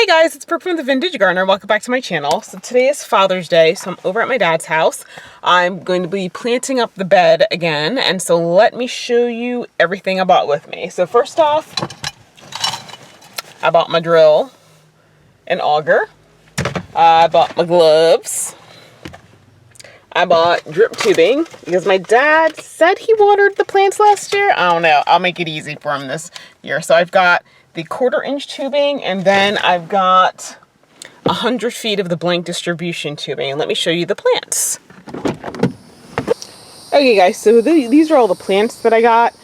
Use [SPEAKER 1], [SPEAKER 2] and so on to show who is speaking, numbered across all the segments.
[SPEAKER 1] Guys, it's Brooke from the Vintage Gardener. Welcome back to my channel. So today is Father's Day, so I'm over at my dad's house. I'm going to be planting up the bed again, and so let me show you everything I bought with me. So first off, I bought my drill and auger. I bought my gloves. I bought drip tubing because my dad said he watered the plants last year. I don't know. I'll make it easy for him this year. So I've got the 1/4-inch tubing, and then I've got 100 feet of the blank distribution tubing. And let me show you the plants. Okay guys, so these are all the plants that I got.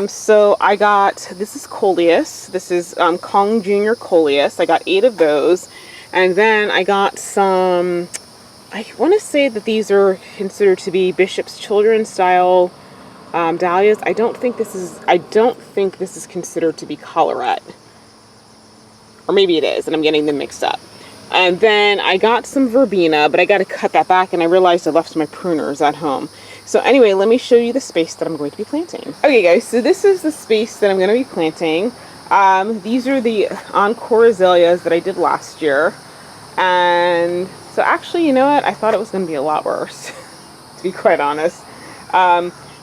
[SPEAKER 1] So I got, this is Coleus. This is Kong Jr. Coleus. I got 8 of those. And then I got some, I want to say that these are considered to be Bishop's Children style dahlias. I don't think this is considered to be collarette. Or maybe it is, and I'm getting them mixed up. And then I got some verbena, but I got to cut that back, and I realized I left my pruners at home. So anyway, let me show you the space that I'm going to be planting. Okay guys, so this is the space that I'm going to be planting. These are the Encore azaleas that I did last year. And so actually, you know what? I thought it was going to be a lot worse, to be quite honest.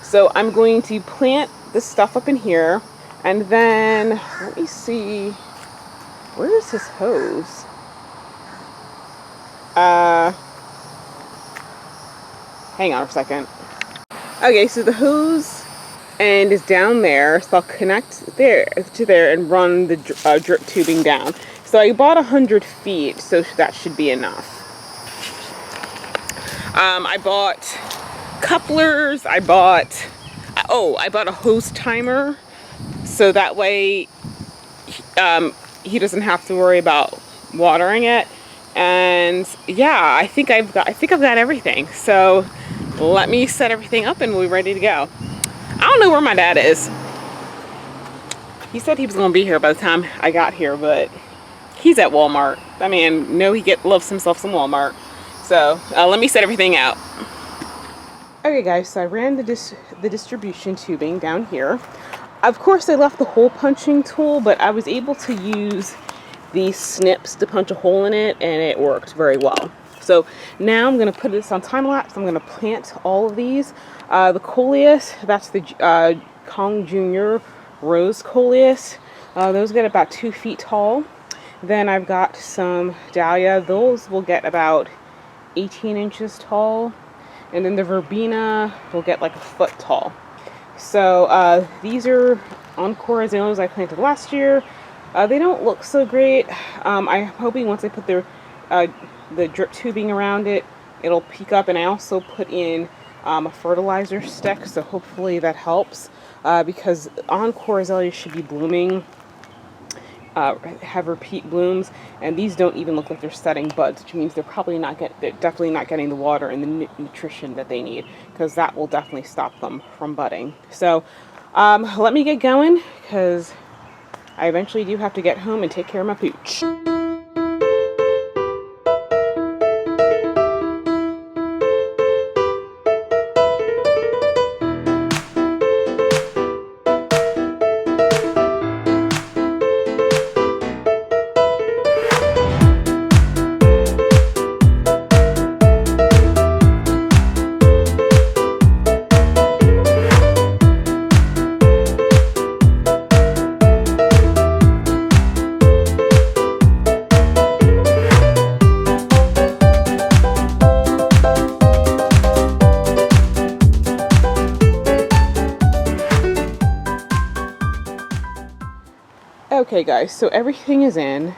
[SPEAKER 1] So I'm going to plant this stuff up in here, and then let me see, where is his hose? Hang on a second. Okay, so the hose end is down there, so I'll connect there to there and run the drip tubing down. So I bought 100 feet, so that should be enough. I bought couplers. I bought a hose timer, so that way he doesn't have to worry about watering it. And yeah, I think I've got everything. So let me set everything up and we're ready to go. I don't know where my dad is. He said he was going to be here by the time I got here, but he's at Walmart. I mean, he loves himself some Walmart. So let me set everything out. Okay guys, so I ran the distribution tubing down here. Of course I left the hole punching tool, but I was able to use these snips to punch a hole in it, and it worked very well. So now I'm going to put this on time lapse. I'm going to plant all of these. The Coleus, that's the Kong Jr. Rose Coleus. Those get about 2 feet tall. Then I've got some dahlia. Those will get about 18 inches tall. And then the verbena will get like a foot tall. So these are Encore azaleas I planted last year. They don't look so great. I'm hoping once I put the drip tubing around it, it'll peak up. And I also put in a fertilizer stick, so hopefully that helps. Because Encore azaleas should be blooming, have repeat blooms, and these don't even look like they're setting buds, which means they're definitely not getting the water and the nutrition that they need, because that will definitely stop them from budding. So let me get going, because I eventually do have to get home and take care of my pooch. Okay guys, so everything is in.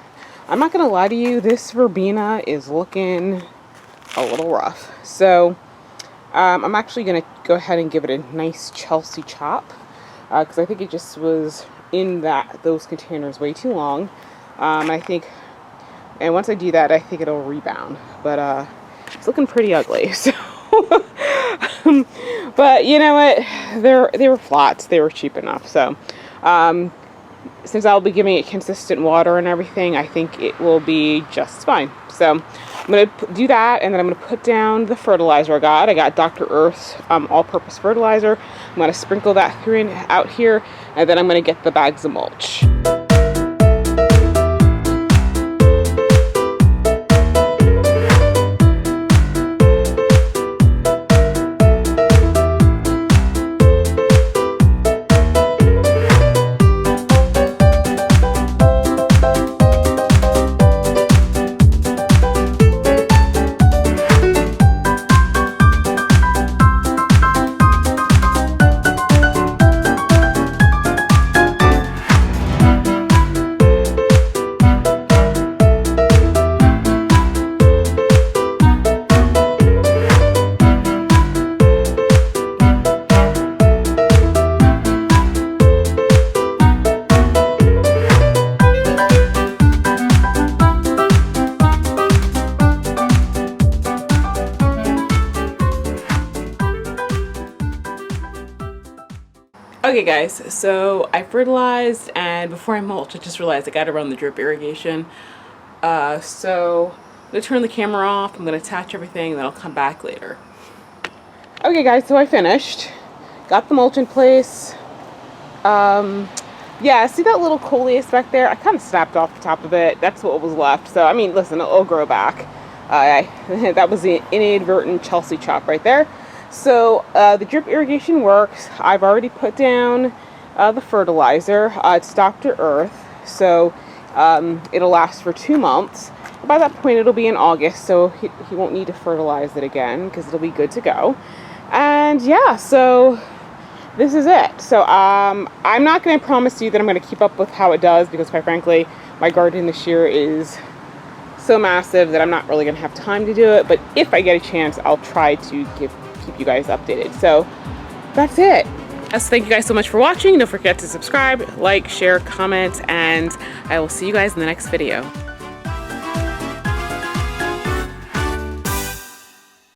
[SPEAKER 1] I'm not gonna lie to you, this verbena is looking a little rough. So I'm actually gonna go ahead and give it a nice Chelsea chop, because I think it just was in those containers way too long. And once I do that, I think it'll rebound. But it's looking pretty ugly. So but you know what? They were flats. They were cheap enough. So since I'll be giving it consistent water and everything, I think it will be just fine. So I'm going to do that, and then I'm going to put down the fertilizer I got. I got Dr. Earth's all-purpose fertilizer. I'm going to sprinkle that out here, and then I'm going to get the bags of mulch. Okay guys, so I fertilized, and before I mulch I just realized I gotta run the drip irrigation. So I'm gonna turn the camera off, I'm gonna attach everything, and then I'll come back later. Okay guys, so I finished. Got the mulch in place. Yeah, see that little coleus back there? I kind of snapped off the top of it. That's what was left. So, I mean, listen, it'll grow back. That was the inadvertent Chelsea chop right there. So, the drip irrigation works. I've already put down the fertilizer. It's Dr. Earth. So, it'll last for 2 months. By that point, it'll be in August. So, he won't need to fertilize it again because it'll be good to go. And yeah, so this is it. So I'm not going to promise you that I'm going to keep up with how it does, because quite frankly my garden this year is so massive that I'm not really going to have time to do it. But if I get a chance, I'll try to keep you guys updated. So that's it. So thank you guys so much for watching. Don't forget to subscribe, like, share, comment, and I will see you guys in the next video.